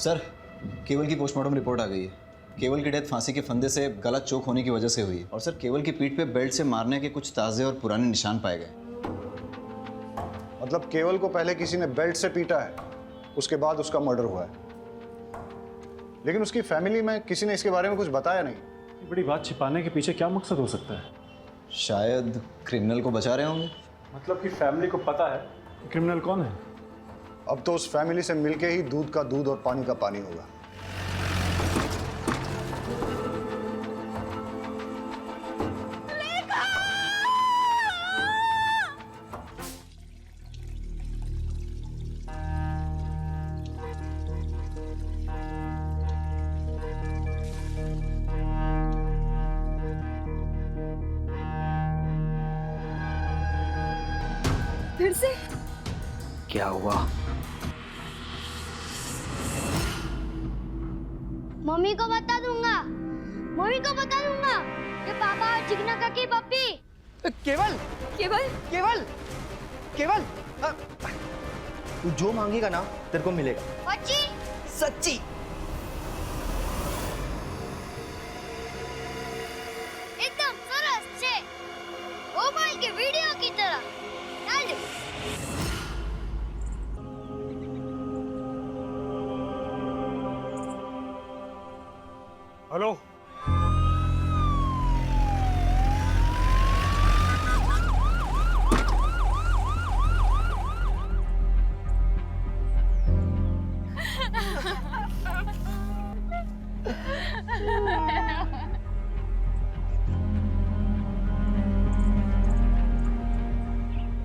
Sir, केवल की postmortem report आ गई है। केवल की डेथ फांसी के फंदे से गला चोक होने की वजह से हुई है। और सर, केवल की पीठ पे बेल्ट से मारने के कुछ ताज़े और पुराने निशान पाए गए। मतलब केवल को पहले किसी ने बेल्ट से पीटा है, उसके बाद उसका मर्डर हुआ है। लेकिन उसकी फैमिली में किसी ने इसके बारे में कुछ बताया नहीं। बड़ी बात छिपाने के पीछे क्या मकसद हो सकता है? शायद क्रिमिनल को बचा रहे होंगे। मतलब कि फैमिली को पता है क्रिमिनल कौन है? अब तो उस फैमिली से मिलके ही दूध का दूध और पानी का पानी होगा। फिर से क्या हुआ? मम्मी को बता दूंगा, मम्मी को बता दूंगा। ये पापा और चिकना का की पप्पी। केवल केवल केवल केवल तू जो मांगेगा ना तेरे को मिलेगा। बच्ची सच्ची। एकदम सरस से मोबाइल के वीडियो की तरह। डाल दो। हेलो,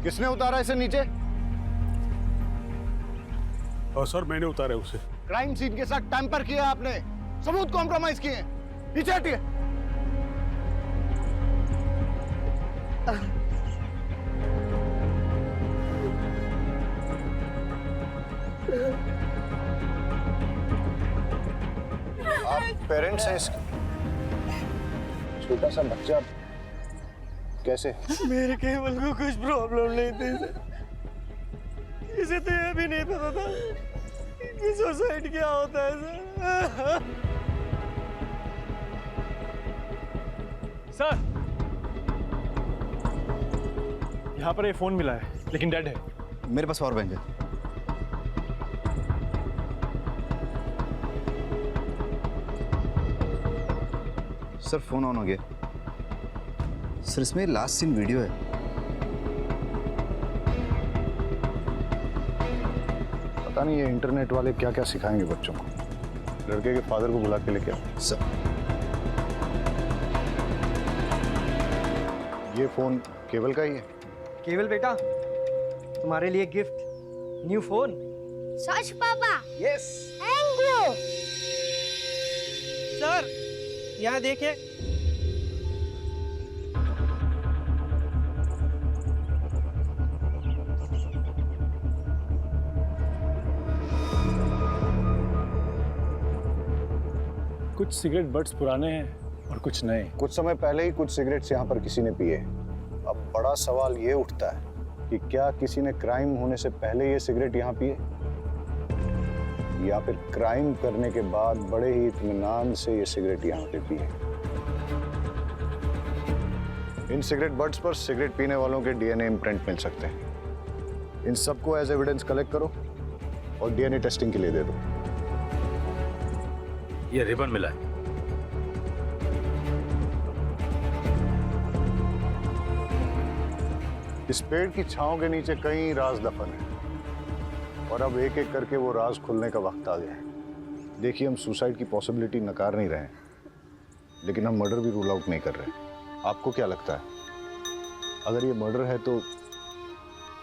किसने उतारा इसे नीचे? सर मैंने उतारा उसे। क्राइम सीन के साथ टैंपर किया आपने, सबूत कॉम्प्रोमाइज किए। नीचे हटिए। आप पेरेंट्स हैं इसके? छोटा सा बच्चा कैसे? मेरे केवल को कुछ प्रॉब्लम नहीं थी सर। इसे तो यह भी नहीं पता था कि सुसाइड क्या होता है सर। सर, यहाँ पर ये फोन मिला है लेकिन डेड है। मेरे पास पावर बैंक है। सर, फोन ऑन हो गया। सर, इसमें लास्ट सीन वीडियो है। पता नहीं ये इंटरनेट वाले क्या क्या सिखाएंगे बच्चों को। लड़के के फादर को बुला के लेके आओ। सर, ये फोन केवल का ही है? केवल बेटा, तुम्हारे लिए गिफ्ट, न्यू फोन। सच पापा? Yes thank you. सर, यहाँ देखिए। कुछ सिगरेट बट्स पुराने हैं और कुछ नए। कुछ समय पहले ही कुछ सिगरेट्स यहाँ पर किसी ने पिए। अब बड़ा सवाल ये उठता है कि क्या किसी ने क्राइम होने से पहले ये सिगरेट यहाँ पिए, या फिर क्राइम करने के बाद बड़े ही इत्मीनान से ये सिगरेट यहाँ पे पिए। इन सिगरेट बट्स पर सिगरेट पीने वालों के डीएनए इम्प्रिंट मिल सकते हैं। इन सबको एज एविडेंस कलेक्ट करो और डीएनए टेस्टिंग के लिए दे दो। ये रिबन मिला है। इस पेड़ की छांव के नीचे कई राज दफन है और अब एक एक करके वो राज खुलने का वक्त आ गया है। देखिए, हम सुसाइड की पॉसिबिलिटी नकार नहीं रहे हैं, लेकिन हम मर्डर भी रूल आउट नहीं कर रहे। आपको क्या लगता है, अगर ये मर्डर है तो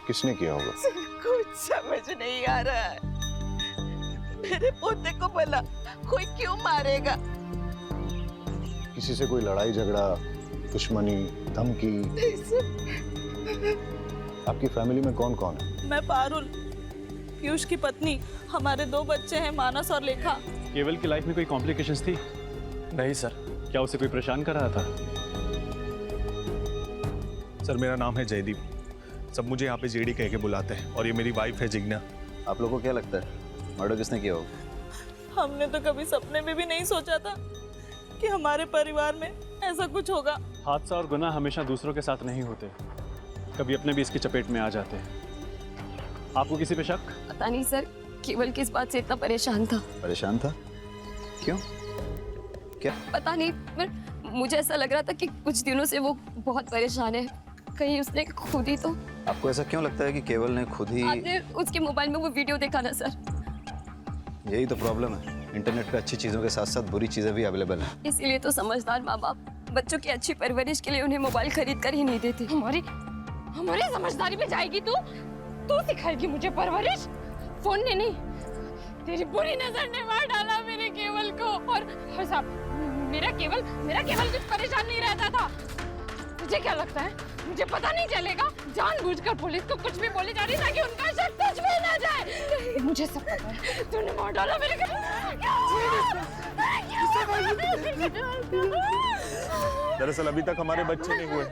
किसने किया होगा? कुछ समझ नहीं आ रहा है। मेरे पोते को भला कोई क्यों मारेगा? किसी से कोई लड़ाई झगड़ा, दुश्मनी, धमकी? आपकी फैमिली में कौन कौन है? मैं पारुल, पीयूष की पत्नी। हमारे 2 बच्चे हैं, मानस और लेखा। केवल की लाइफ में कोई कॉम्प्लिकेशंस थी? नहीं सर। क्या उसे कोई परेशान कर रहा था? सर, मेरा नाम है जयदीप। सब मुझे यहाँ पे जेडी कह के बुलाते हैं और ये मेरी वाइफ है जिग्ना। आप लोगों को क्या लगता है मर्डर किसने किया होगा? हमने तो कभी सपने में भी नहीं सोचा था कि हमारे परिवार में ऐसा कुछ होगा। हादसा और गुनाह हमेशा दूसरों के साथ नहीं होते, कभी अपने भी इसकी चपेट में आ जाते हैं। आपको किसी पे शक? पता नहीं सर, केवल किस बात से इतना परेशान था। परेशान था? क्यों? क्या? पता नहीं, पर मुझे ऐसा लग रहा था कि कुछ दिनों से वो बहुत परेशान है। कहीं उसने खुद ही तो। आपको ऐसा क्यों लगता है कि केवल ने खुद ही? आपने उसके मोबाइल में वो वीडियो देखा ना सर? यही तो प्रॉब्लम है, इंटरनेट पे अच्छी चीज़ों के साथ साथ बुरी चीज़ें भी अवेलेबल हैं। इसीलिए तो समझदार माँ बाप बच्चों की अच्छी परवरिश के लिए उन्हें मोबाइल खरीद कर ही नहीं देते। हमारी समझदारी में जाएगी तू सिखाएगी मुझे परवरिश? फोन ने नहीं, तेरी बुरी नजर ने मार डाला मेरे केवल को। और साहब, मेरा केवल कुछ परेशान नहीं रहता था। मुझे क्या लगता है, मुझे पता नहीं चलेगा? जानबूझकर पुलिस को कुछ भी बोले जा रही ताकि उनका शक तुझ पे ना जाए। मुझे सब पता है, तूने मार डाला मेरे दरअसल अभी तक हमारे बच्चे नहीं हुए,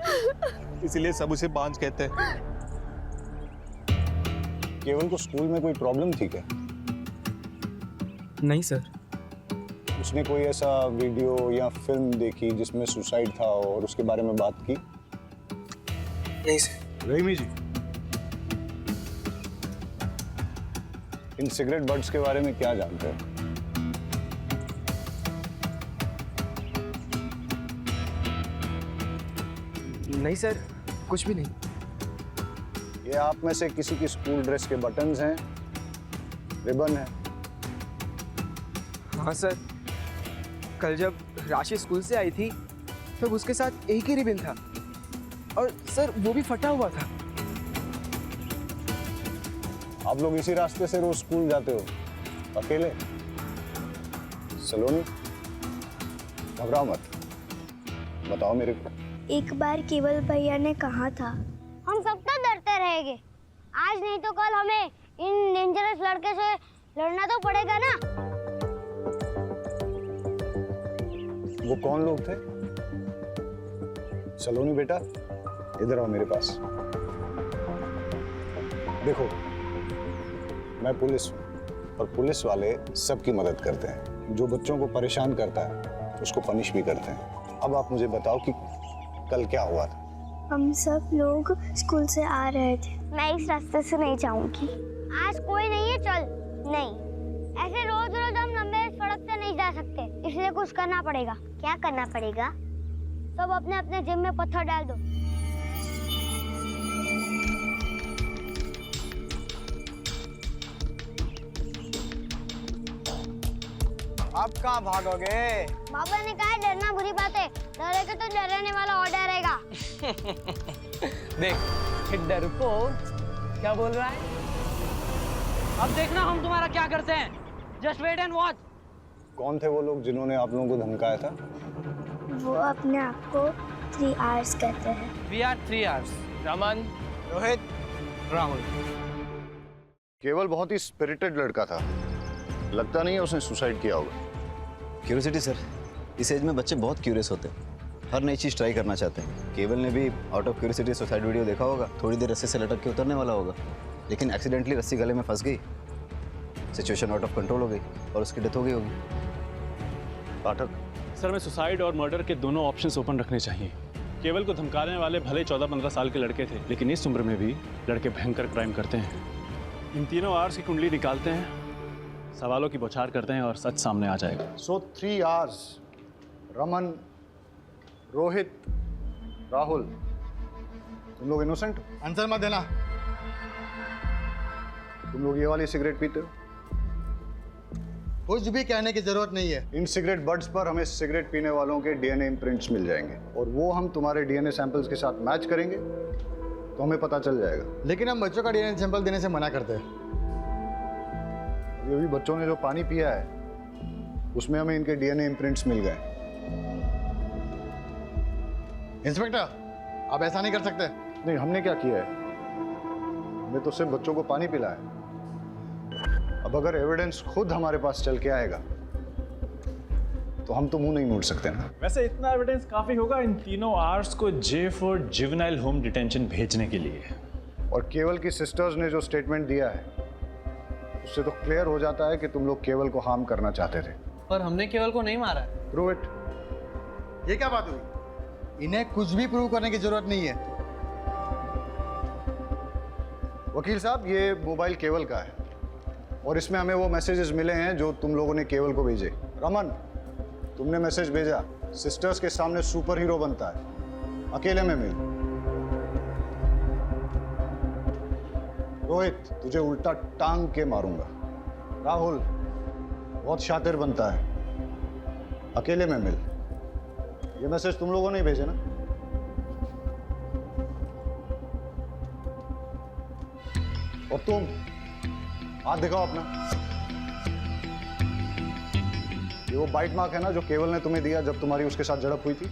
इसीलिए सब उसे बांझ कहते हैं। केवल को स्कूल में कोई प्रॉब्लम थी क्या? नहीं सर। उसने कोई ऐसा वीडियो या फिल्म देखी जिसमें सुसाइड था और उसके बारे में बात की? नहीं सर। रहीमी जी, इन सिगरेट बट्स के बारे में क्या जानते हैं? नहीं सर, कुछ भी नहीं। ये आप में से किसी की स्कूल ड्रेस के बटन्स हैं, रिबन है? हाँ सर, कल जब राशि स्कूल से आई थी तब उसके साथ एक ही रिबन था और सर वो भी फटा हुआ था। आप लोग इसी रास्ते से रोज स्कूल जाते हो अकेले? सलोनी, घबराओ मत, बताओ मेरे को। एक बार केवल भैया ने कहा था, हम सब तो डरते रहेंगे, आज नहीं तो कल हमें इन डेंजरस लड़के से लड़ना तो पड़ेगा ना। वो कौन लोग थे? सलोनी बेटा, इधर आओ मेरे पास। देखो, मैं पुलिस हूँ और पुलिस वाले सबकी मदद करते हैं। जो बच्चों को परेशान करता है उसको पनिश भी करते हैं। अब आप मुझे बताओ कि कल क्या हुआ था? हम सब लोग स्कूल से आ रहे थे। मैं इस रास्ते से नहीं जाऊंगी। आज कोई नहीं है, चल। नहीं, ऐसे रोज रोज हम लंबे सड़क से नहीं जा सकते, इसलिए कुछ करना पड़ेगा। क्या करना पड़ेगा? सब अपने अपने जेब में पत्थर डाल दो। आप कहाँ भागोगे? बाबा ने कहा डरना बुरी बात है, डरेगा तो डराने वाला और डरेगा। देख डरपोक क्या बोल रहा है। अब देखना हम तुम्हारा क्या करते हैं। Just wait and watch. कौन थे वो लोग जिन्होंने आप लोगों को धमकाया था? वो अपने आप को 3 आवर्स कहते हैं। We are 3 hours. Raman, Rohit, Rahul. केवल बहुत ही स्पिरिटेड लड़का था, लगता नहीं है उसने सुसाइड किया होगा। क्यूरियोसिटी सर, इस एज में बच्चे बहुत क्यूरियस होते हैं, हर नई चीज़ ट्राई करना चाहते हैं। केवल ने भी out of curiosity suicide video देखा होगा, थोड़ी देर रस्सी से लटक के उतरने वाला होगा, लेकिन एक्सीडेंटली रस्सी गले में फंस गई, सिचुएशन आउट ऑफ कंट्रोल हो गई और उसकी डेथ हो गई होगी। पाठक सर, मैं सुसाइड और मर्डर के दोनों ऑप्शंस ओपन रखने चाहिए। केवल को धमकाने वाले भले 14-15 साल के लड़के थे, लेकिन इस उम्र में भी लड़के भयंकर क्राइम करते हैं। इन तीनों आवर्स की कुंडली निकालते हैं, सवालों की बौछार करते हैं और सच सामने आ जाएगा। सो 3 आवर्स। रमन, रोहित, राहुल, तुम लोग इनोसेंट? आंसर मत देना। तुम लोग ये वाली सिगरेट पीते हो? कुछ भी कहने की जरूरत नहीं है। इन सिगरेट बड्स पर हमें सिगरेट पीने वालों के डीएनए इम्प्रिंट्स मिल जाएंगे और वो हम तुम्हारे डीएनए सैंपल्स के साथ मैच करेंगे तो हमें पता चल जाएगा। लेकिन हम बच्चों का डीएनए सैंपल देने से मना करते हैं। अभी बच्चों ने जो पानी पिया है उसमें हमें इनके डीएनए इम्प्रिंट्स मिल गए। इंस्पेक्टर, आप ऐसा नहीं कर सकते। नहीं, हमने क्या किया है, हमने तो सिर्फ बच्चों को पानी पिलाया। अब अगर एविडेंस खुद हमारे पास चल के आएगा तो हम तो मुंह नहीं मोड़ सकते ना। वैसे इतना एविडेंस काफी होगा इन तीनों आर्ट्स को J for juvenile home detention भेजने के लिए। और केवल की सिस्टर्स ने जो स्टेटमेंट दिया है उससे तो क्लियर हो जाता है कि तुम लोग केवल को हार्म करना चाहते थे। पर हमने केवल को नहीं मारा है। Prove it. ये क्या बात हुई? इन्हें कुछ भी प्रूव करने की जरूरत नहीं है। वकील साहब, ये मोबाइल केवल का है और इसमें हमें वो मैसेजेस मिले हैं जो तुम लोगों ने केवल को भेजे। रमन, तुमने मैसेज भेजा, सिस्टर्स के सामने सुपर हीरो बनता है, अकेले में मिल। रोहित, तुझे उल्टा टांग के मारूंगा। राहुल, बहुत शातिर बनता है, अकेले में मिल। ये मैसेज तुम लोगों ने ही भेजे ना? और तुम हाथ दिखाओ अपना। ये वो बाइट मार्क है ना जो केवल ने तुम्हें दिया जब तुम्हारी उसके साथ झड़प हुई थी?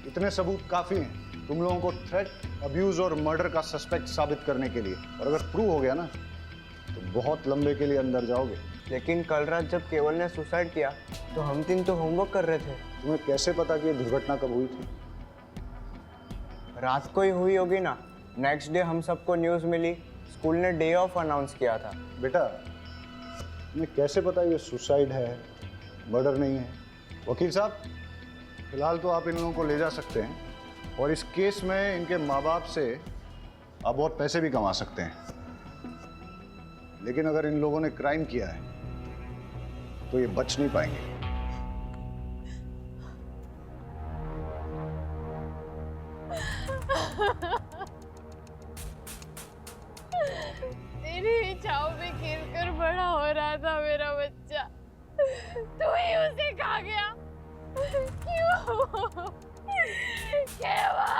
इतने सबूत काफी हैं तुम लोगों को थ्रेट, अब्यूज और मर्डर का सस्पेक्ट साबित करने के लिए। और अगर प्रूव हो गया ना तो बहुत लंबे के लिए अंदर जाओगे। लेकिन कल रात जब केवल ने सुसाइड किया तो हम तीन तो होमवर्क कर रहे थे। तुम्हें कैसे पता कि ये दुर्घटना कब हुई थी? रात को ही हुई होगी ना। नेक्स्ट डे हम सबको न्यूज़ मिली, स्कूल ने डे ऑफ अनाउंस किया था। बेटा, तुम्हें कैसे पता ये सुसाइड है, मर्डर नहीं है? वकील साहब, फिलहाल तो आप इन लोगों को ले जा सकते हैं और इस केस में इनके माँ बाप से आप बहुत पैसे भी कमा सकते हैं। लेकिन अगर इन लोगों ने क्राइम किया है तो ये बच नहीं पाएंगे। तेरी इच्छाओं में गिर कर बड़ा हो रहा था मेरा बच्चा, तू ही उसे खा गया। क्यों? केवल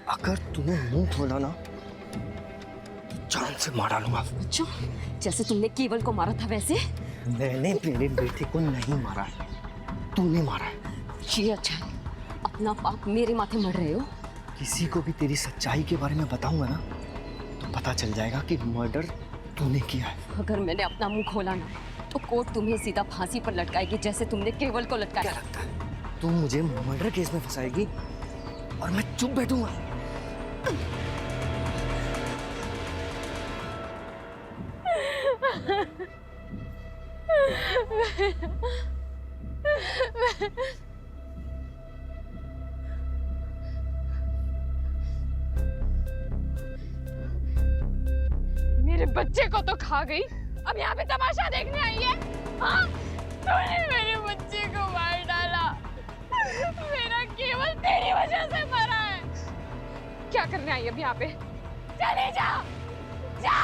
अगर तूने मुंह खोला ना तो जान से मारा लूंगा। अच्छा, जैसे तुमने केवल को मारा था वैसे? मैंने मेरे बेटे को नहीं मारा है, तूने मारा है। ये अच्छा है, अपना पाप मेरे माथे मर रहे हो। किसी को भी तेरी सच्चाई के बारे में बताऊंगा ना तो पता चल जाएगा कि मर्डर तूने किया है। अगर मैंने अपना मुंह खोला ना तो कोर्ट तुम्हें सीधा फांसी पर लटकाएगी जैसे तुमने केवल को लटकाया। क्या लगता है तू मुझे मर्डर केस में फंसाएगी और मैं चुप बैठूंगा? मेरे बच्चे को तो खा गई, अब यहाँ पे तमाशा देखने आई है? हाँ? तूने मेरे बच्चे को मार डाला, मेरा केवल तेरी वजह से मरा है। क्या करने आई अब यहाँ पे? चले जा, जा।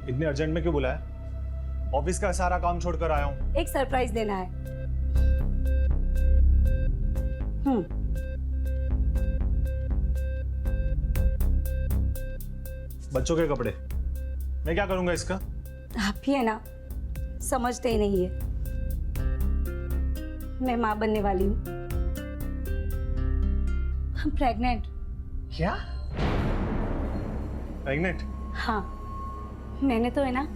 इतने अर्जेंट में क्यों बुलाया? ऑफिस का सारा काम छोड़कर आया हूँ। एक सरप्राइज देना है। बच्चों के कपड़े मैं क्या करूंगा इसका? आप ही है ना, समझते ही नहीं है। मैं माँ बनने वाली हूँ। प्रेग्नेंट। क्या? प्रेग्नेंट? हाँ, मैंने तो है ना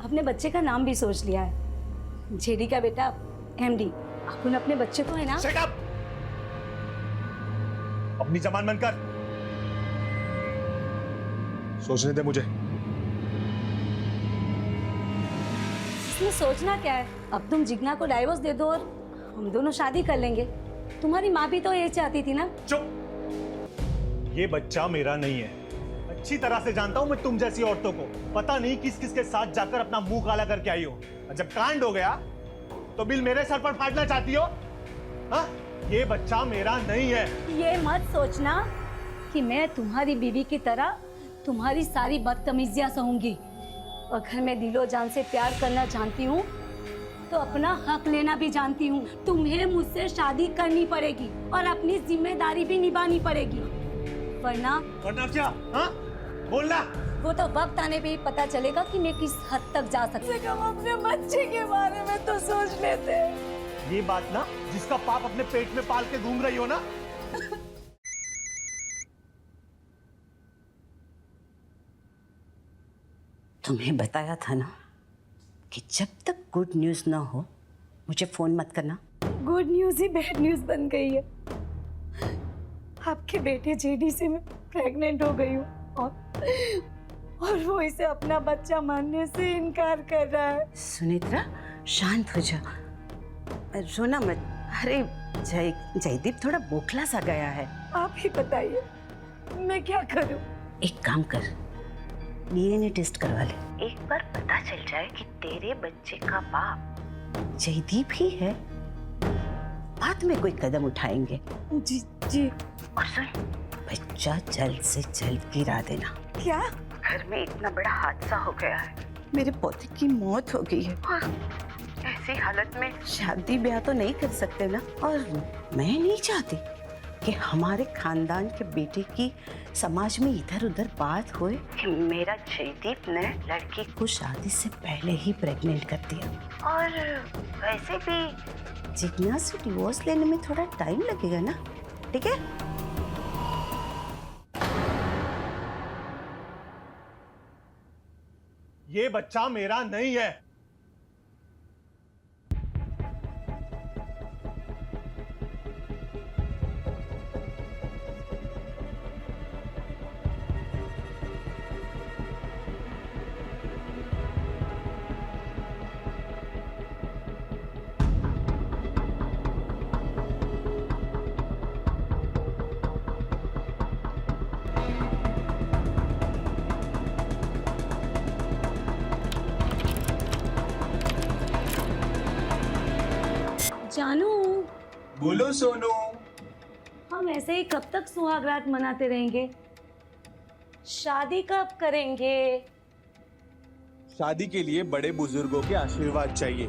अपने बच्चे का नाम भी सोच लिया है। जेडी का बेटा एमडी। अपन अपने बच्चे को है ना। Shut up! अपनी जबान बंद कर। सोचने दे मुझे। इसमें सोचना क्या है? अब तुम जिग्ना को डाइवोर्स दे दो और हम दोनों शादी कर लेंगे। तुम्हारी माँ भी तो ये चाहती थी ना। चुप! ये बच्चा मेरा नहीं है। अच्छी तरह से जानता हूं मैं तुम जैसी औरतों को। पता नहीं किस किस के साथ जाकर अपना मुंह काला करके आई हो। जब कांड हो गया तो बिल मेरे सर पर फाड़ना चाहती हो? हाँ? ये बच्चा मेरा नहीं है। ये मत सोचना कि मैं तुम्हारी बीवी की तरह तुम्हारी सारी बदतमीजियां सहूंगी। अगर मैं दिलो जान से प्यार करना जानती हूँ तो अपना हक लेना भी जानती हूँ। तुम्हें मुझसे शादी करनी पड़ेगी और अपनी जिम्मेदारी भी निभानी पड़ेगी, वरना क्या? हाँ? बोलना। वो तो वक्त आने पे ही पता चलेगा कि मैं किस हद तक जा सकती हूँ। हम अपने बच्चे के बारे में तो सोच लेते। ये बात ना जिसका पाप अपने पेट में पाल के घूम रही हो ना, तुम्हें बताया था ना कि जब तक गुड न्यूज़ ना हो मुझे फ़ोन मत करना। गुड न्यूज़ ही बैड न्यूज़ बन गई है। आपके बेटे जेडी से मैं प्रेग्नेंट हो गई हूँ और वो इसे अपना बच्चा मानने से इनकार कर रहा है। सुनेत्रा शांत हो जा, रोना मत। अरे जयदीप थोड़ा बोखला सा गया है। आप ही बताइए मैं क्या करूं? एक काम कर, डीएनए टेस्ट करवा ले। एक बार पता चल जाए कि तेरे बच्चे का बाप जयदीप ही है, बाद में कोई कदम उठाएंगे। जी जी। और सुन, बच्चा जल्द से जल्द गिरा देना। क्या? घर में इतना बड़ा हादसा हो गया है, मेरे पोते की मौत हो गई है और ऐसी हालत में शादी ब्याह तो नहीं कर सकते ना। और मैं नहीं चाहती कि हमारे खानदान के बेटे की समाज में इधर उधर बात होए कि मेरा जयदीप ने लड़की को शादी से पहले ही प्रेग्नेंट कर दिया। और वैसे भी जिज्ञा से डिवोर्स लेने में थोड़ा टाइम लगेगा ना, ठीक है? ये बच्चा मेरा नहीं है। जानू, बोलो सोनू। हम ऐसे ही कब तक सुहागरात मनाते रहेंगे? शादी कब करेंगे? शादी के लिए बड़े बुजुर्गों के आशीर्वाद चाहिए।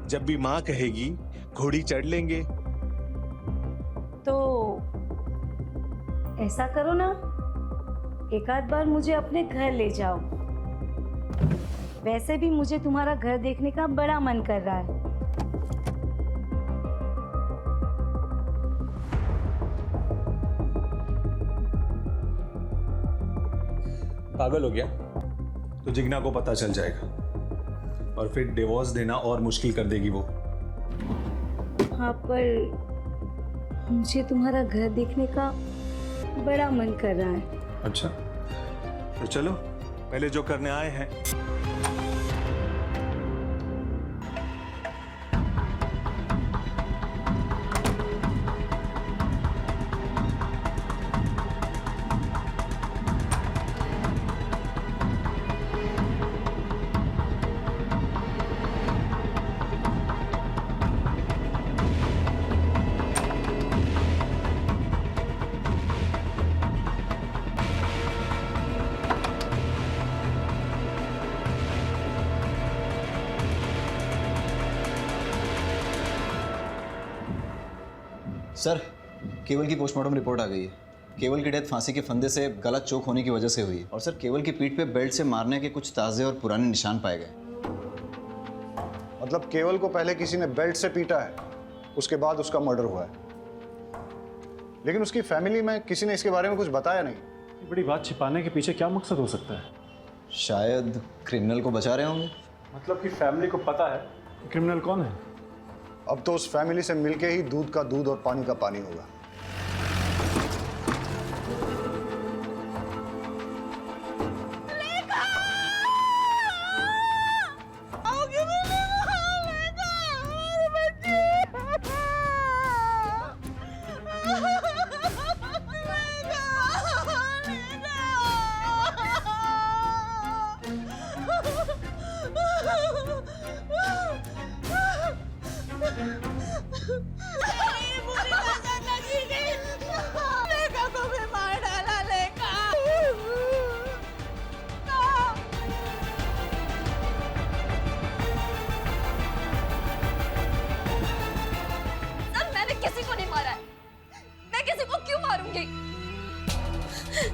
जब भी माँ कहेगी घोड़ी चढ़ लेंगे। तो ऐसा करो ना, एक आध बार मुझे अपने घर ले जाओ। वैसे भी मुझे तुम्हारा घर देखने का बड़ा मन कर रहा है। पागल हो गया? तो जिग्ना को पता चल जाएगा और फिर डिवोर्स देना और मुश्किल कर देगी वो। हाँ, पर मुझे तुम्हारा घर देखने का बड़ा मन कर रहा है। अच्छा, तो चलो पहले जो करने आए हैं। सर, केवल की पोस्टमार्टम रिपोर्ट आ गई है। केवल की डेथ फांसी के फंदे से गला चोक होने की वजह से हुई है। और सर, केवल की पीठ पे बेल्ट से मारने के कुछ ताज़े और पुराने निशान पाए गए। मतलब केवल को पहले किसी ने बेल्ट से पीटा है, उसके बाद उसका मर्डर हुआ है। लेकिन उसकी फैमिली में किसी ने इसके बारे में कुछ बताया नहीं। बड़ी बात छिपाने के पीछे क्या मकसद हो सकता है? शायद क्रिमिनल को बचा रहे होंगे। मतलब कि फैमिली को पता है क्रिमिनल कौन है? अब तो उस फैमिली से मिलके ही दूध का दूध और पानी का पानी होगा।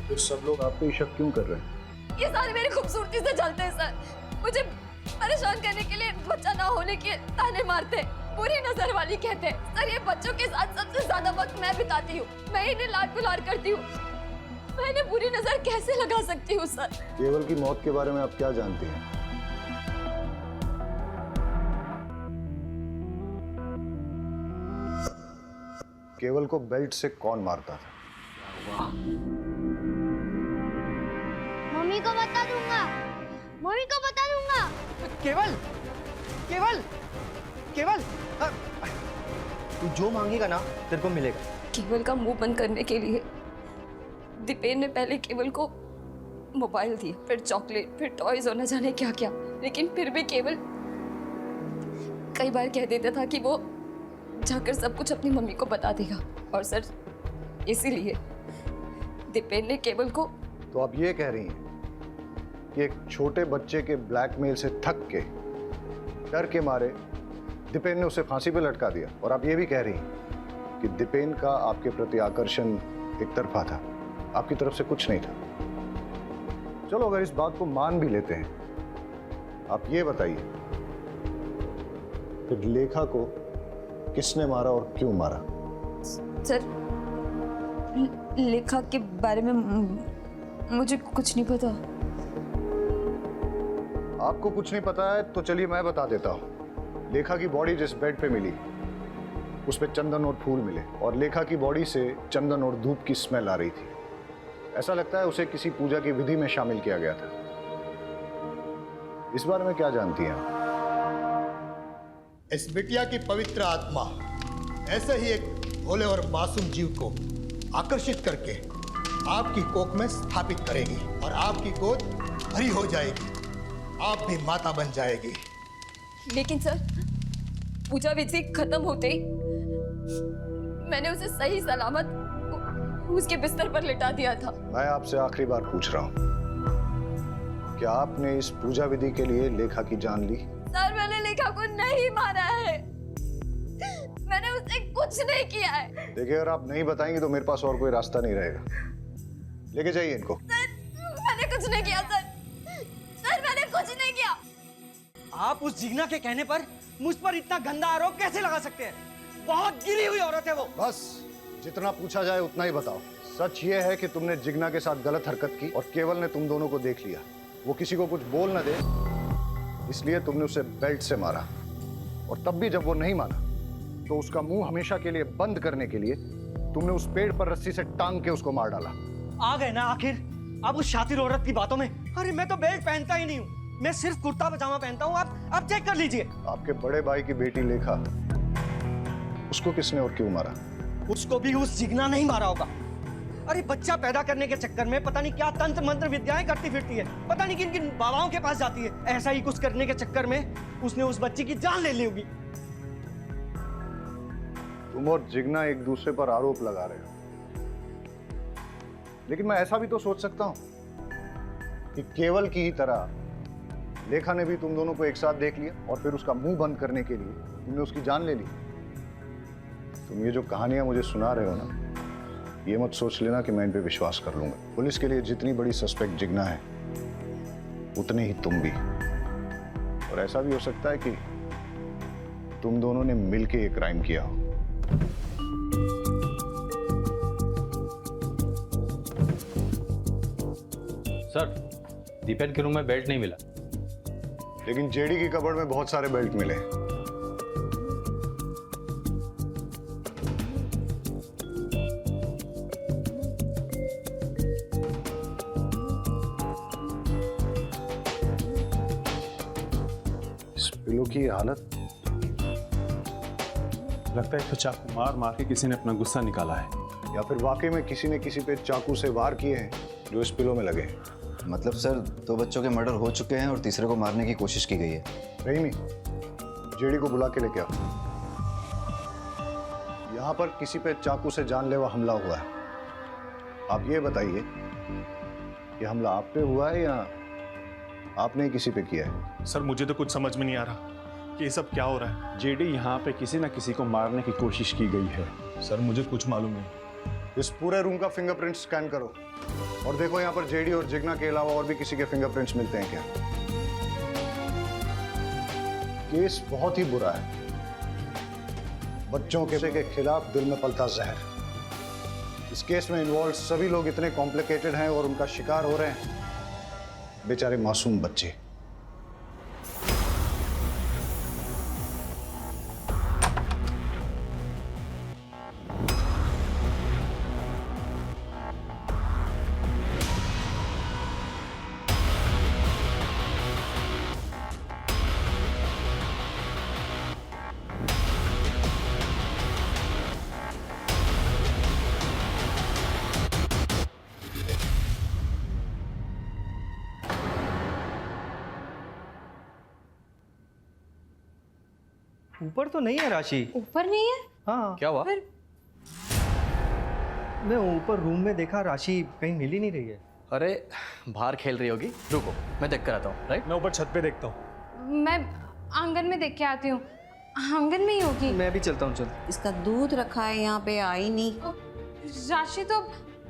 तो सब लोग आप पे ही शक क्यों कर रहे हैं? ये सारे मेरी खूबसूरती से जलते हैं सर। मुझे परेशान करने के लिए, बच्चा ना होने के ताने मारते। बुरी नजर वाली कहते हैं। सर, ये बच्चों के साथ सबसे ज्यादा वक्त मैं बिताती हूँ, मैं इन्हें लाड दुलार करती हूँ। मैं इन्हें बुरी नजर कैसे लगा सकती हूँ सर? केवल की मौत के बारे में आप क्या जानती हैं? केवल को बेल्ट से कौन मारता था? मम्मी को बता दूंगा, मम्मी को बता दूंगा। केवल केवल केवल तू जो मांगेगा ना तेरे को मिलेगा। केवल का मुंह बंद करने के लिए दीपेन ने पहले केवल को मोबाइल दी, फिर चॉकलेट, फिर टॉयज और न जाने क्या क्या। लेकिन फिर भी केवल कई बार कह देता था कि वो जाकर सब कुछ अपनी मम्मी को बता देगा। और सर, इसीलिए दीपेन ने केवल को। तो आप ये कह रही हैं कि एक छोटे बच्चे के ब्लैकमेल से थक के, डर के मारे दीपेन ने उसे फांसी पे लटका दिया। और आप ये भी कह रही हैं कि दीपेन का आपके प्रति आकर्षण एक तरफा था, आपकी तरफ से कुछ नहीं था। चलो, अगर इस बात को मान भी लेते हैं, आप ये बताइए कि लेखा को किसने मारा और क्यों मारा? सर, लेखा के बारे में मुझे कुछ नहीं पता। आपको कुछ नहीं पता है तो चलिए मैं बता देता हूँ। लेखा की बॉडी जिस बेड पे मिली, उस पे चंदन और फूल मिले, और लेखा की बॉडी से चंदन और धूप की स्मेल आ रही थी। ऐसा लगता है उसे किसी पूजा की विधि में शामिल किया गया था। इस बारे में क्या जानती हैं आप? इस बिटिया की पवित्र आत्मा ऐसे ही एक भोले और मासूम जीव को आकर्षित करके आपकी कोख में स्थापित करेगी और आपकी गोद भरी हो जाएगी, आप भी माता बन जाएगी। लेकिन सर, पूजा विधि खत्म होते ही मैंने उसे सही सलामत उसके बिस्तर पर लिटा दिया था। मैं आपसे आखिरी बार पूछ रहा हूँ, क्या आपने इस पूजा विधि के लिए लेखा की जान ली? सर, मैंने लेखा को नहीं मारा है, मैंने उससे कुछ नहीं किया है। देखिए, अगर आप नहीं बताएंगे तो मेरे पास और कोई रास्ता नहीं रहेगा। लेके जाइए इनको। सर, मैंने कुछ नहीं किया सर, सर मैंने कुछ नहीं किया। आप उस जिग्ना के कहने पर मुझ पर इतना गंदा आरोप कैसे लगा सकते हैं? बहुत गिरी हुई औरत है वो। बस, जितना पूछा जाए उतना ही बताओ। सच ये है कि तुमने जिग्ना के साथ गलत हरकत की और केवल ने तुम दोनों को देख लिया। वो किसी को कुछ बोल न दे, इसलिए तुमने उसे बेल्ट से मारा। और तब भी जब वो नहीं माना तो उसका मुंह हमेशा के लिए बंद करने के लिए तुमने उस पेड़ पर रस्सी से टांग के उसको मार डाला। आ गए ना आखिर अब उस शातिर औरत की बातों में। अरे मैं तो बेल्ट पहनता ही नहीं हूँ, मैं सिर्फ कुर्ता पजामा पहनता हूँ। आप चेक कर लीजिए। आपके बड़े भाई की बेटी लेखा, उसको किसने और क्यों मारा? उसको भी उस जिग्ना नहीं मारा होगा। अरे बच्चा पैदा करने के चक्कर में पता नहीं क्या तंत्र मंत्र विद्याएं करती फिरती है, पता नहीं किन किन बाबाओं के पास जाती है। ऐसा ही कुछ करने के चक्कर में उसने उस बच्ची की जान ले ली होगी। तुम और जिग्ना एक दूसरे पर आरोप लगा रहे हो, लेकिन मैं ऐसा भी तो सोच सकता हूं कि केवल की ही तरह लेखा ने भी तुम दोनों को एक साथ देख लिया और फिर उसका मुंह बंद करने के लिए तुमने उसकी जान ले ली। तुम ये जो कहानियां मुझे सुना रहे हो ना, ये मत सोच लेना कि मैं इन पे विश्वास कर लूंगा। पुलिस के लिए जितनी बड़ी सस्पेक्ट जिग्ना है, उतने ही तुम भी। और ऐसा भी हो सकता है कि तुम दोनों ने मिलके एक क्राइम किया हो। सर, दीपेन के रूम में बेल्ट नहीं मिला, लेकिन जेडी की कबर्ड में बहुत सारे बेल्ट मिले। इस पिलो की हालत, लगता है तो चाकू मार मार के किसी ने अपना गुस्सा निकाला है, या फिर वाकई में किसी ने किसी पे चाकू से वार किए हैं जो इस पिलो में लगे हैं। मतलब सर, 2 बच्चों के मर्डर हो चुके हैं और तीसरे को मारने की कोशिश की गई है। रहीमी, जेडी को बुला के लेके आओ। यहाँ पर किसी पे चाकू से जानलेवा हमला हुआ है। आप ये बताइए कि हमला आप पे हुआ है या आपने किसी पे किया है? सर, मुझे तो कुछ समझ में नहीं आ रहा कि ये सब क्या हो रहा है। जेडी यहाँ पे किसी ना किसी को मारने की कोशिश की गई है। सर, मुझे कुछ मालूम नहीं। इस पूरे रूम का फिंगरप्रिंट स्कैन करो और देखो यहाँ पर जेडी और जिग्ना के अलावा और भी किसी के फिंगरप्रिंट्स मिलते हैं क्या। केस बहुत ही बुरा है बच्चों के खिलाफ दिल में पलता जहर। इस केस में इन्वॉल्व सभी लोग इतने कॉम्प्लिकेटेड हैं और उनका शिकार हो रहे हैं बेचारे मासूम बच्चे। ऊपर तो नहीं है राशि। ऊपर नहीं है? हाँ, क्या हुआ? फिर मैं ऊपर रूम में देखा, राशि कहीं मिल ही नहीं रही है। अरे बाहर खेल रही होगी, रुको मैं देख कर आता हूँ। राइट, मैं ऊपर छत पे देखता हूँ। मैं आंगन में देख के आती हूँ, आंगन में ही होगी। मैं भी चलता हूँ, चल। इसका दूध रखा है यहाँ पे, आई नहीं। राशि तो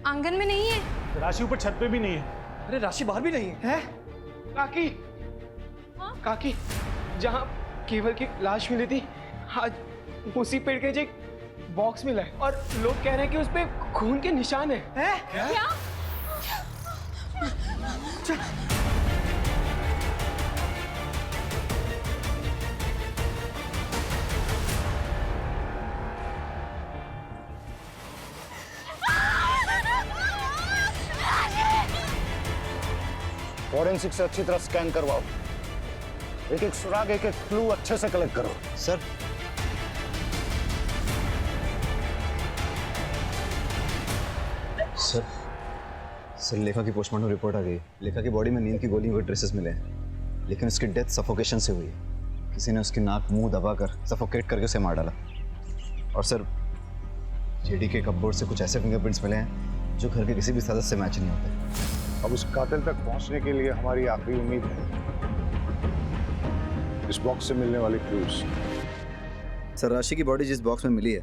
आंगन में नहीं है। राशि ऊपर छत पे भी नहीं है। अरे राशि बाहर भी नहीं है। काकी, काकी, जहाँ केवल की लाश मिली थी, आज उसी पेड़ के नीचे एक बॉक्स मिला है और लोग कह रहे हैं कि उस पे खून के निशान है। क्या? फॉरेंसिक से अच्छी तरह स्कैन करवाओ, एक एक सुराग, एक एक क्लू अच्छे से कलेक्ट करो। सर सर सर लेखा की पोस्टमार्टम रिपोर्ट आ गई। लेखा की बॉडी में नींद की गोलियों के ट्रेसेस मिले हैं, लेकिन उसकी डेथ सफोकेशन से हुई है। किसी ने उसकी नाक मुंह दबाकर सफोकेट करके उसे मार डाला। और सर जेडी के कपबोर्ड से कुछ ऐसे फिंगरप्रिंट्स मिले हैं जो घर के किसी भी सदस्य से मैच नहीं होते। अब उस कातिल तक पहुंचने के लिए हमारी आखिरी उम्मीद है इस बॉक्स से मिलने वाले क्लूज। सर राशि की बॉडी जिस बॉक्स में मिली है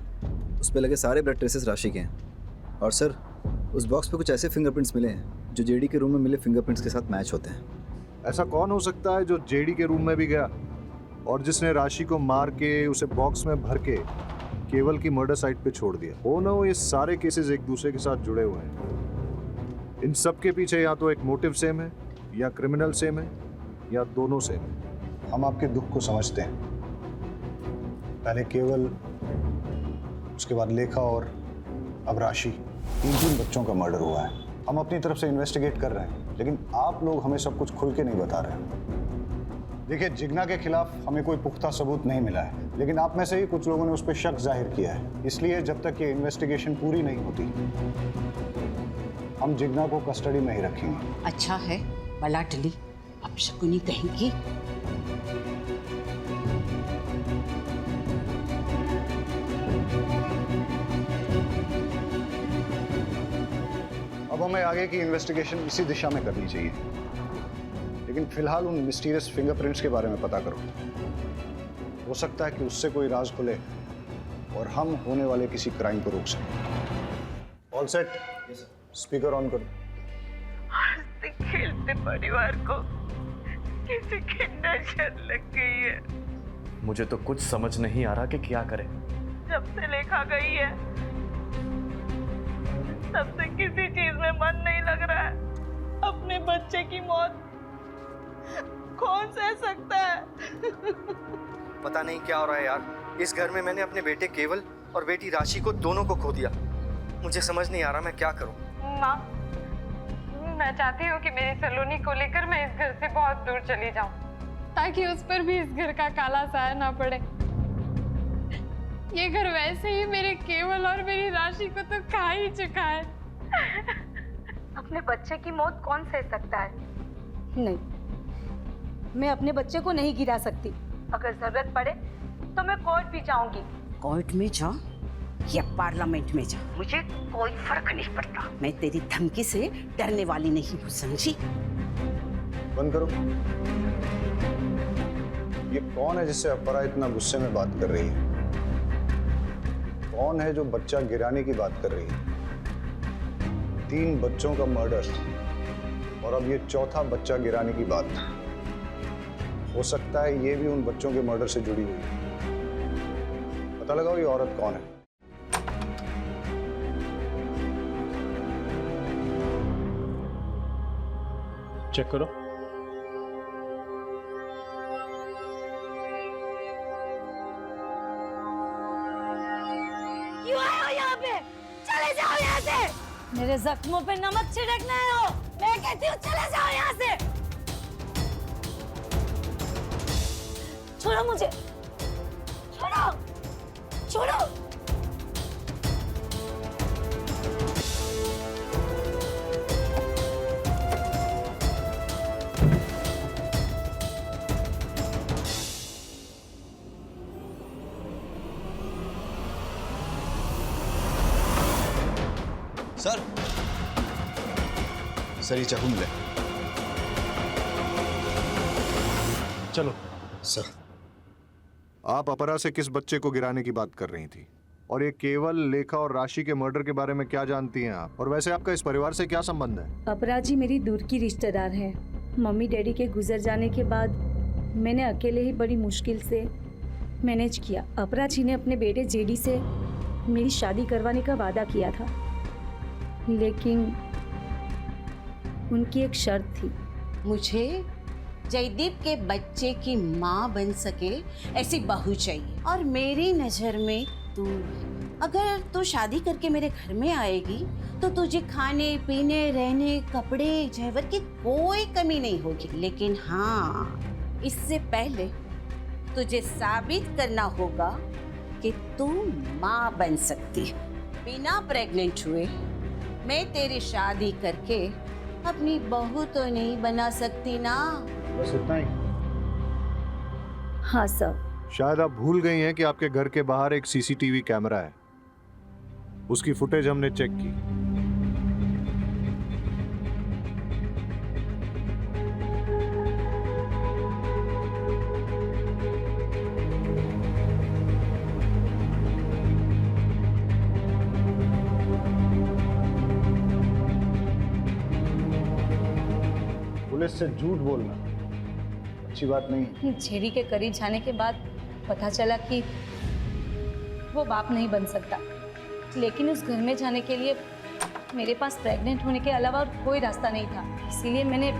उस पर लगे सारे ब्लड ट्रेसेस राशि के हैं। और सर उस बॉक्स पे कुछ ऐसे फिंगरप्रिंट्स मिले हैं जो जेडी के रूम में मिले फिंगरप्रिंट्स के साथ मैच होते हैं। ऐसा कौन हो सकता है जो जेडी के रूम में भी गया और जिसने राशि को मार के उसे बॉक्स में भर के केवल की मर्डर साइट पे छोड़ दिया? हो ना हो ये सारे केसेस एक दूसरे के साथ जुड़े हुए हैं। इन सब के पीछे या तो एक मोटिव सेम है, या क्रिमिनल सेम है, या दोनों सेम है। हम आपके दुख को समझते हैं। पहले केवल, उसके बाद लेखा और अब राशि, तीन बच्चों का मर्डर हुआ है। हम अपनी तरफ से इन्वेस्टिगेट कर रहे हैं, लेकिन आप लोग हमें सब कुछ खुल के नहीं बता रहे हैं। देखिए, जिग्ना के खिलाफ हमें कोई पुख्ता सबूत नहीं मिला है, लेकिन आप में से ही कुछ लोगों ने उस पर शक जाहिर किया है। इसलिए जब तक ये इन्वेस्टिगेशन पूरी नहीं होती हम जिग्ना को कस्टडी में ही रखेंगे। अच्छा है, बला टली, अब शकुनी कहेंगी। अब हमें आगे की इन्वेस्टिगेशन इसी दिशा में करनी चाहिए, लेकिन फिलहाल उन मिस्टीरियस फिंगरप्रिंट्स के बारे में पता करो। हो सकता है कि उससे कोई राज खुले और हम होने वाले किसी क्राइम को रोक सकें। All set? स्पीकर ऑन करो। हंसते खेलते परिवार को किसी की नजर लग गई है। मुझे तो कुछ समझ नहीं आ रहा कि क्या करें। जब से लेखा गई है तब से किसी चीज में मन नहीं लग रहा है। अपने बच्चे की मौत कौन सह सकता है? पता नहीं क्या हो रहा है यार। इस घर में मैंने अपने बेटे केवल और बेटी राशि को दोनों को खो दिया। मुझे समझ नहीं आ रहा मैं क्या करूं। माँ, मैं चाहती हूँ कि मेरी सलोनी को लेकर मैं इस घर से बहुत दूर चली जाऊँ, ताकि उस पर भी इस घर का काला साया ना पड़े। ये घर वैसे ही मेरे केवल और मेरी राशि को तो खा ही चुका है। अपने बच्चे की मौत कौन सह सकता है? नहीं, मैं अपने बच्चे को नहीं गिरा सकती। अगर जरूरत पड़े तो मैं कोर्ट भी जाऊंगी। कोर्ट में जा या पार्लियामेंट में जा, मुझे कोई फर्क नहीं पड़ता। मैं तेरी धमकी से डरने वाली नहीं हूँ, समझी? बंद करो। ये कौन है जिससे अपरा इतना गुस्से में बात कर रही है? कौन है जो बच्चा गिराने की बात कर रही है? 3 बच्चों का मर्डर और अब ये चौथा बच्चा गिराने की बात। हो सकता है ये भी उन बच्चों के मर्डर से जुड़ी हुई है। पता लगाओ ये औरत कौन है। चेक करो। क्यों आए हो यहाँ पे? चले जाओ यहाँ से। मेरे जख्मों पे नमक छिड़कना है हो। मैं कहती हूँ चले जाओ यहाँ से। छोड़ो मुझे, छोड़ो, छोड़ो। सर, सर ये चाकू मिला। चलो। सर, आप अपरा से किस बच्चे को गिराने की बात कर रही थी? और ये केवल, लेखा और राशि के मर्डर के बारे में क्या जानती हैं आप? और वैसे आपका इस परिवार से क्या संबंध है? अपराजी मेरी दूर की रिश्तेदार है। मम्मी डैडी के गुजर जाने के बाद मैंने अकेले ही बड़ी मुश्किल से मैनेज किया। अपराजी ने अपने बेटे जेडी से मेरी शादी करवाने का वादा किया था, लेकिन उनकी एक शर्त थी। मुझे जयदीप के बच्चे की माँ बन सके ऐसी बहू चाहिए, और मेरी नजर में तू, अगर तू शादी करके मेरे घर में आएगी तो तुझे खाने पीने, रहने, कपड़े, जेवर की कोई कमी नहीं होगी। लेकिन हाँ, इससे पहले तुझे साबित करना होगा कि तू माँ बन सकती है। बिना प्रेग्नेंट हुए मैं तेरी शादी करके अपनी बहू तो नहीं बना सकती ना। बस इतना ही? हाँ सर। शायद आप भूल गई हैं कि आपके घर के बाहर एक सीसीटीवी कैमरा है। उसकी फुटेज हमने चेक की। पुलिस से झूठ बोलना अच्छी बात नहीं। जेडी के करीब जाने के बाद पता चला कि वो बाप नहीं बन सकता, लेकिन उस घर में जाने के लिए मेरे पास प्रेग्नेंट होने के अलावा और कोई रास्ता नहीं था। इसीलिए मैंने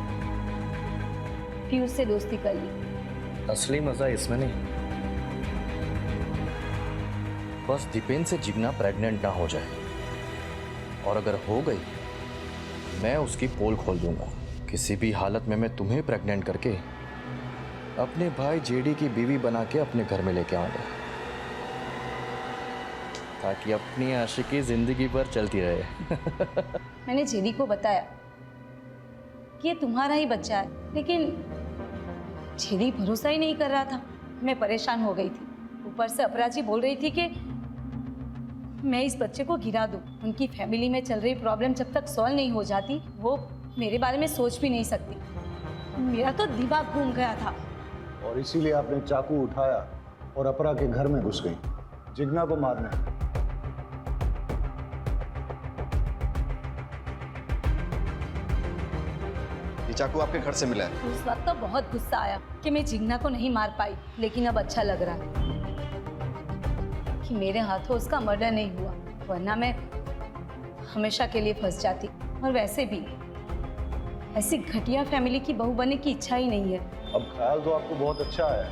पीयूष से दोस्ती कर ली। असली मजा इसमें नहीं, बस दीपेन से जिगना प्रेग्नेंट ना हो जाए, और अगर हो गई मैं उसकी पोल खोल दूंगा। किसी भी हालत में मैं तुम्हें प्रेग्नेंट करके अपने भाई जेडी की बीवी बना के अपने घर में लेके आऊंगा, ताकि अपनी आशिकी जिंदगी भर चलती रहे। मैंने जेडी को बताया कि ये तुम्हारा ही बच्चा है, लेकिन जेडी भरोसा ही नहीं कर रहा था। मैं परेशान हो गई थी। ऊपर से अपराजी बोल रही थी कि मैं इस बच्चे को गिरा दूं। उनकी फैमिली में चल रही प्रॉब्लम जब तक सॉल्व नहीं हो जाती, वो मेरे बारे में सोच भी नहीं सकती। मेरा तो दिमाग घूम गया था। और इसीलिए आपने चाकू उठाया और अपरा के घर में घुस गई जिगना को मारने। ये चाकू आपके घर से मिला है? उस वक्त तो बहुत गुस्सा आया कि मैं जिगना को नहीं मार पाई, लेकिन अब अच्छा लग रहा है कि मेरे हाथों उसका मर्डर नहीं हुआ, वरना मैं हमेशा के लिए फंस जाती। और वैसे भी ऐसी घटिया फैमिली की बहू बनने की इच्छा ही नहीं है। अब ख्याल तो आपको बहुत अच्छा आया,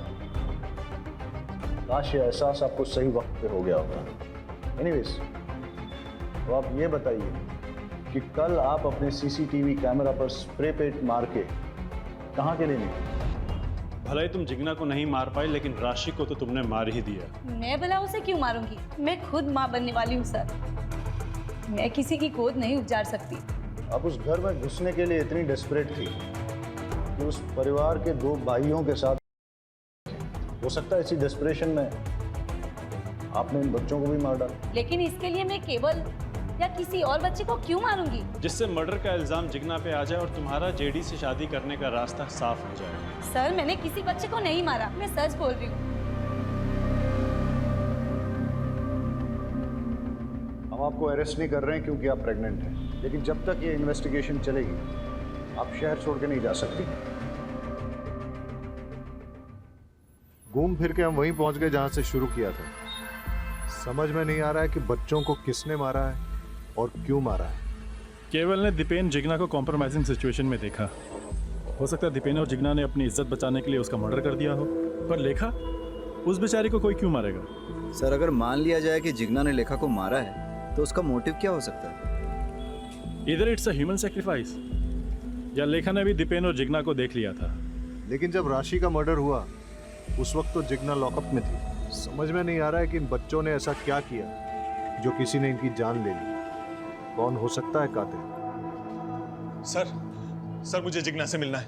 काश ये एहसास आपको सही वक्त पे हो गया होता। एनीवेज, तो आप ये बताइए कि कल आप अपने सीसीटीवी कैमरा पर स्प्रे पेंट मार के कहाँ के लिए निकले? भले ही तुम जिगना को नहीं मार पाई, लेकिन राशि को तो तुमने मार ही दिया। मैं भला उसे क्यों मारूंगी? मैं खुद माँ बनने वाली हूँ सर। मैं किसी की गोद नहीं उजाड़ सकती। आप उस घर में घुसने के लिए इतनी डेस्परेट थी कि उस परिवार के 2 भाइयों के साथ, हो सकता है इसी डेस्परेशन में आपने इन बच्चों को भी मार डाला। लेकिन इसके लिए मैं केवल या किसी और बच्चे को क्यों मारूंगी? जिससे मर्डर का इल्जाम जिगना पे आ जाए और तुम्हारा जेडी से शादी करने का रास्ता साफ हो जाए। सर, मैंने किसी बच्चे को नहीं मारा, मैं सच बोल रही हूँ। हम आपको अरेस्ट नहीं कर रहे हैं क्योंकि आप प्रेग्नेंट हैं, लेकिन जब तक ये इन्वेस्टिगेशन चलेगी आप शहर छोड़ के नहीं जा सकती। घूम फिर के हम वहीं पहुंच गए जहां से शुरू किया था। समझ में नहीं आ रहा है कि बच्चों को किसने मारा है और क्यों मारा है। केवल ने दीपेन जिग्ना को कॉम्प्रोमाइजिंग सिचुएशन में देखा। हो सकता है दीपेन और जिग्ना ने अपनी इज्जत बचाने के लिए उसका मर्डर कर दिया हो, पर लेखा, उस बेचारी को कोई क्यों मारेगा? सर अगर मान लिया जाए कि जिग्ना ने लेखा को मारा है तो उसका मोटिव क्या हो सकता है? इधर इट्स अ ह्यूमन सेक्रीफाइस, या लेखा ने भी दीपेन और जिग्ना को देख लिया था। लेकिन जब राशि का मर्डर हुआ उस वक्त तो जिग्ना लॉकअप में थी। समझ में नहीं आ रहा है कि इन बच्चों ने ऐसा क्या किया जो किसी ने इनकी जान ले ली। कौन हो सकता है कातिल? सर मुझे जिग्ना से मिलना है।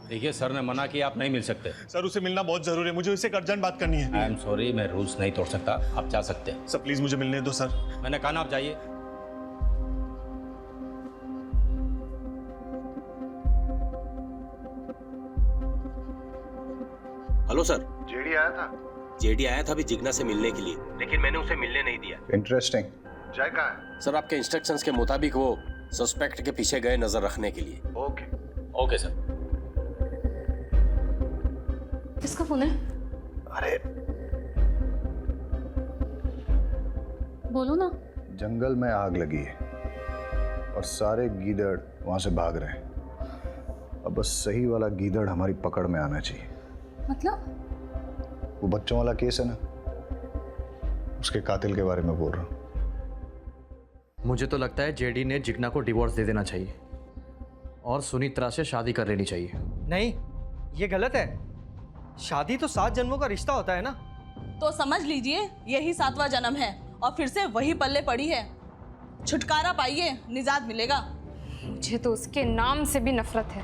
देखिए सर ने मना किया, आप नहीं मिल सकते। सर उसे मिलना बहुत जरूरी है, मुझे उससे एक अर्जेंट बात करनी है। आई एम सॉरी, मैं रूल्स नहीं तोड़ सकता, आप जा सकते हैं। सर प्लीज मुझे मिलने दो सर। मैंने कहा ना आप जाइए। Hello sir. जेडी आया था? जेडी आया था अभी जिग्ना से मिलने के लिए, लेकिन मैंने उसे मिलने नहीं दिया। इंटरेस्टिंग। जय कहाँ है? सर आपके इंस्ट्रक्शंस के मुताबिक वो सस्पेक्ट के पीछे गए नजर रखने के लिए। Okay okay sir. किसका फोन है? अरे बोलो ना। जंगल में आग लगी है और सारे गीदड़ वहां से भाग रहे हैं। अब बस सही वाला गीदड़ हमारी पकड़ में आना चाहिए। मतलब? वो बच्चों वाला केस है ना, उसके कातिल के बारे में बोल रहा हूँ। मुझे तो लगता है जेडी ने जिग्ना को डिवोर्स दे देना चाहिए और सुनीत्रा से शादी कर लेनी चाहिए। नहीं, ये गलत है। शादी तो 7 जन्मों का रिश्ता होता है ना। तो समझ लीजिए यही 7वां जन्म है और फिर से वही पल्ले पड़ी है। छुटकारा पाइए, निजात मिलेगा। मुझे तो उसके नाम से भी नफरत है।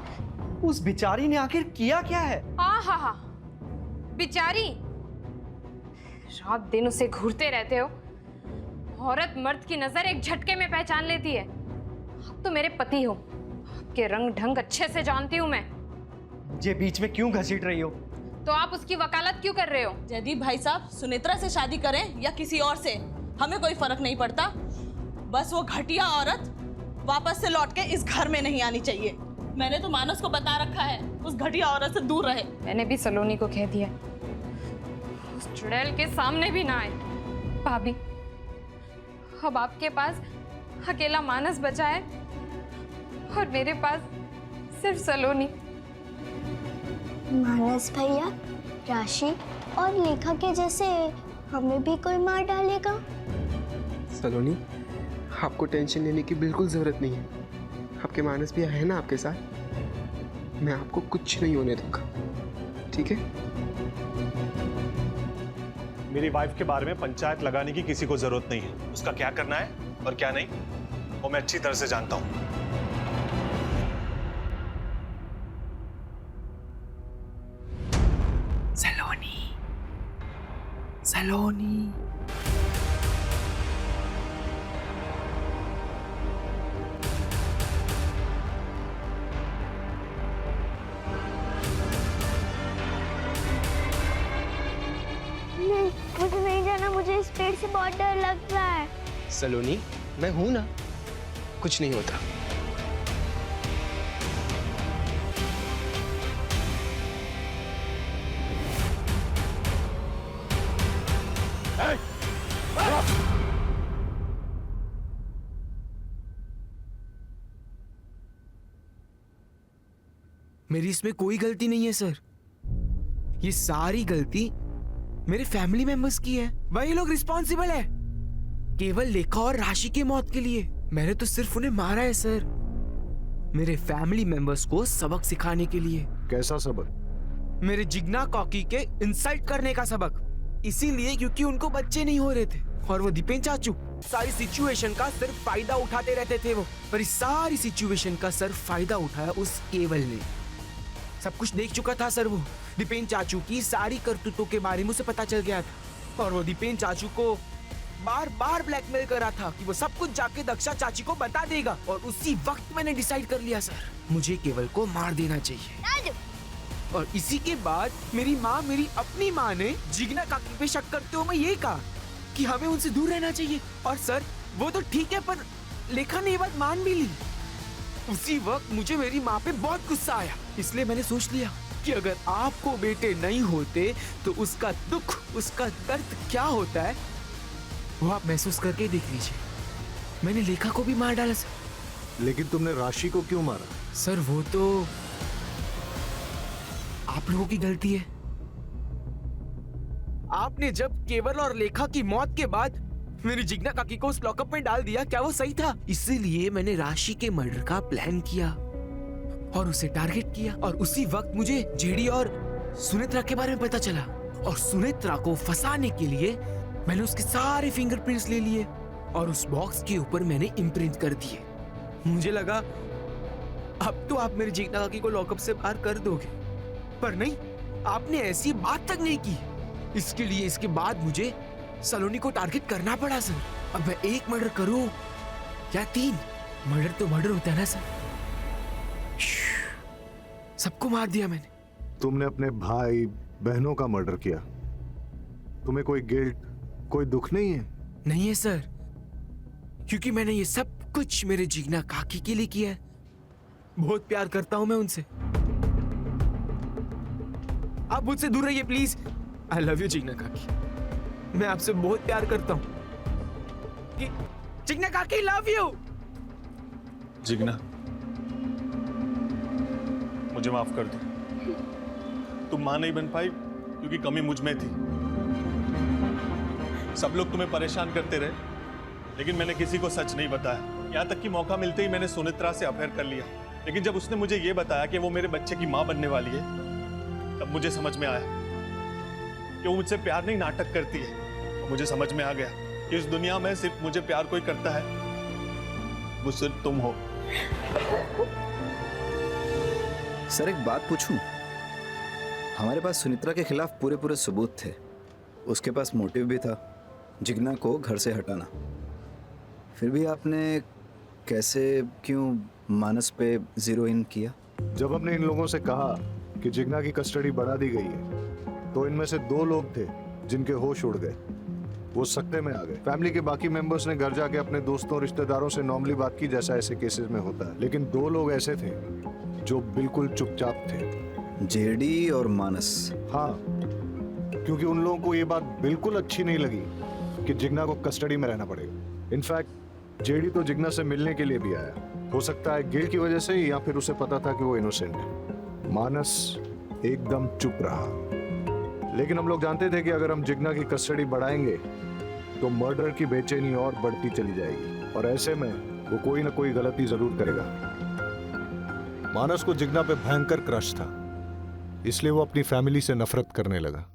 उस बिचारी ने आखिर किया क्या है? हाँ, बिचारी। रात दिन उसे घूरते रहते हो। औरत मर्द की नजर एक झटके में पहचान लेती है। आप तो मेरे पति हो, आपके रंग ढंग अच्छे से जानती हूँ मैं। ये बीच में क्यों घसीट रही हो? तो आप उसकी वकालत क्यों कर रहे हो? जयदीप भाई साहब, सुनेत्रा से शादी करें या किसी और से, हमें कोई फर्क नहीं पड़ता। बस वो घटिया औरत वापस से लौट के इस घर में नहीं आनी चाहिए। मैंने तो मानस को बता रखा है उस घटिया औरत से दूर रहे। मैंने भी सलोनी को कह दिया उस चुड़ैल के सामने भी ना आए। भाभी, अब आपके पास अकेला मानस बचा है और मेरे पास सिर्फ सलोनी। मानस भैया, राशि और लेखा के जैसे हमें भी कोई मार डालेगा? सलोनी, आपको टेंशन लेने की बिल्कुल जरूरत नहीं है। आपके मानस भी है ना आपके साथ। मैं आपको कुछ नहीं होने दूंगा, ठीक है? मेरी वाइफ के बारे में पंचायत लगाने की किसी को जरूरत नहीं है। उसका क्या करना है और क्या नहीं वो मैं अच्छी तरह से जानता हूं। सलोनी। मुझे नहीं जाना, मुझे इस पेड़ से बहुत डर लग रहा है। सलोनी, मैं हूं ना, कुछ नहीं होता। मेरी इसमें कोई गलती नहीं है सर। ये सारी गलती मेरे फैमिली मेंबर्स की है। वही लोग रिस्पॉन्सिबल है केवल लेखा और राशि की मौत के लिए। मैंने तो सिर्फ उन्हें मारा है सर, मेरे फैमिली मेंबर्स को सबक सिखाने के लिए। कैसा सबक? मेरे जिग्ना कॉकी के इंसल्ट करने का सबक। इसीलिए क्योंकि उनको बच्चे नहीं हो रहे थे और वो दीपेन चाचू सारी सिचुएशन का सिर्फ फायदा उठाते रहते थे वो। पर इस सारी सिचुएशन का सिर्फ फायदा उठाया उस केवल ने। सब कुछ देख चुका था सर वो। दीपेन चाचू की सारी करतूतों के बारे में उसे पता चल गया था और वो दीपेन चाचू को बार बार ब्लैकमेल कर रहा था कि वो सब कुछ जाके दक्षा चाची को बता देगा। और उसी वक्त मैंने डिसाइड कर लिया सर, मुझे केवल को मार देना चाहिए। और इसी के बाद मेरी माँ, मेरी अपनी माँ ने जिग्ना काकी पे शक करते हुए ये कहा कि हमें उनसे दूर रहना चाहिए। और सर वो तो ठीक है, पर लेखा ने ये बात मान भी ली। उसी वक्त मुझे मेरी माँ पे बहुत गुस्सा आया, इसलिए मैंने सोच लिया कि अगर आपको बेटे नहीं होते तो उसका दुख, उसका दर्द क्या होता है वो आप महसूस करके ही देख लीजिए। मैंने लेखा को भी मार डाला सर। लेकिन तुमने राशि को क्यों मारा? सर वो तो आप लोगों की गलती है। आपने जब केवल और लेखा की मौत के बाद मेरी जिग्ना काकी को उस लॉकअप में डाल दिया, क्या वो सही था? इसीलिए मैंने राशि के मर्डर का प्लान किया और उसे टारगेट किया। और उसी वक्त मुझे जेडी और सुनेत्रा के बारे में पता चला, और सुनेत्रा को फंसाने के लिए मैंने उसके सारे फिंगरप्रिंट्स ले लिए और उस बॉक्स के ऊपर मैंने इम्प्रिंट कर दिए। मुझे लगा अब तो आप मेरी जिग्ना काकी को लॉकअप से बाहर कर दोगे, पर नहीं, आपने ऐसी बात तक नहीं की। इसके लिए इसके बाद मुझे सलोनी को टारगेट करना पड़ा सर। अब मैं एक मर्डर करूं या 3, मर्डर तो मर्डर होता है ना सर। सबको मार दिया मैंने। तुमने अपने भाई बहनों का मर्डर किया, तुम्हें कोई गिल्ट, कोई दुख नहीं है? नहीं है सर, क्योंकि मैंने ये सब कुछ मेरे जिग्ना काकी के लिए किया है। बहुत प्यार करता हूं मैं उनसे। आप मुझसे दूर रहिए please. I love you Jigna काकी, मैं आपसे बहुत प्यार करता हूं। जिग्ना काकी लव यू। जिग्ना, मुझे माफ कर दो। तुम मां नहीं बन पाई क्योंकि कमी मुझ में थी। सब लोग तुम्हें परेशान करते रहे, लेकिन मैंने किसी को सच नहीं बताया। यहाँ तक कि मौका मिलते ही मैंने सुनेत्रा से अफेयर कर लिया। लेकिन जब उसने मुझे ये बताया कि वो मेरे बच्चे की मां बनने वाली है, तब मुझे समझ में आया कि वो मुझसे प्यार नहीं, नाटक करती है। मुझे समझ में आ गया कि इस दुनिया में सिर्फ मुझे प्यार कोई करता है, वो सिर्फ तुम हो। सर एक बात पूछूं? हमारे पास सुनेत्रा के खिलाफ पूरे सबूत थे। उसके पास मोटिव भी था, जिग्ना को घर से हटाना। फिर भी आपने कैसे, क्यों मानस पे जीरो इन किया? जब हमने इन लोगों से कहा कि जिग्ना की कस्टडी बढ़ा दी गई है, तो इनमें से 2 लोग थे जिनके होश उड़ गए। वो सकते में आ गए। फैमिली के बाकी मेंबर्स ने घर जाके अपने दोस्तों रिश्तेदारों से नॉर्मली बात की, जैसा ऐसे केसेस में होता है। लेकिन 2 लोग ऐसे थे जो बिल्कुल चुपचाप थे, जेडी और मानस। हाँ, क्योंकि उन लोगों को ये बात बिल्कुल अच्छी नहीं लगी कि जिग्ना को कस्टडी में रहना पड़ेगा। इनफैक्ट जेडी तो जिग्ना से मिलने के लिए भी आया, हो सकता है गिल्ट की वजह से, या फिर उसे पता था कि वो इनोसेंट है। मानस एकदम चुप रहा। लेकिन हम लोग जानते थे कि अगर हम जिग्ना की कस्टडी बढ़ाएंगे तो मर्डर की बेचैनी और बढ़ती चली जाएगी, और ऐसे में वो कोई ना कोई गलती जरूर करेगा। मानस को जिग्ना पे भयंकर क्रश था, इसलिए वो अपनी फैमिली से नफरत करने लगा।